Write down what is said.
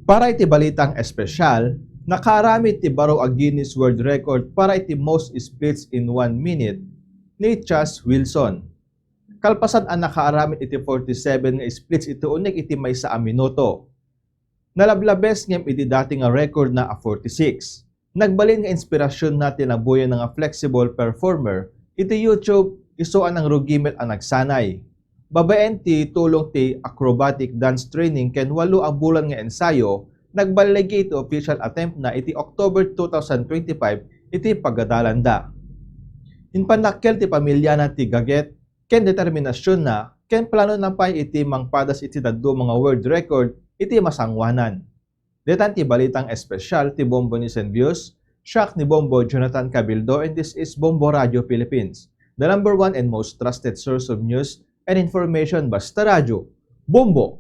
Para iti balitang espesyal, nakarami ti baro a Guinness World Record para iti most splits in 1 minute ni Chas Wilson. Kalpasan ang nakaaramid iti 47 nga splits iti unik iti maysa a minuto. Nalablabes ngem iti dati nga record na a 46. Nagbalin nga inspirasyon natin ang buhay nga flexible performer iti YouTube isuan ang rugimel ang nagsanay. Babaen ti tulong ti acrobatic dance training ken 8 ang bulan nga ensayo, nagbaligi iti official attempt na iti October 2025 iti paggadalanda. Inpanakkel ti pamilya na ti Gaget ken determinasyon na ken plano na pay iti mangpadas iti daddo mga world record iti masangwanan. Detan ti balitang espesyal ti Bombo ni Senvius, Shock ni Bombo Jonathan Cabildo, and this is Bombo Radio Philippines, the #1 and most trusted source of news and information. Basta radyo, Bombo!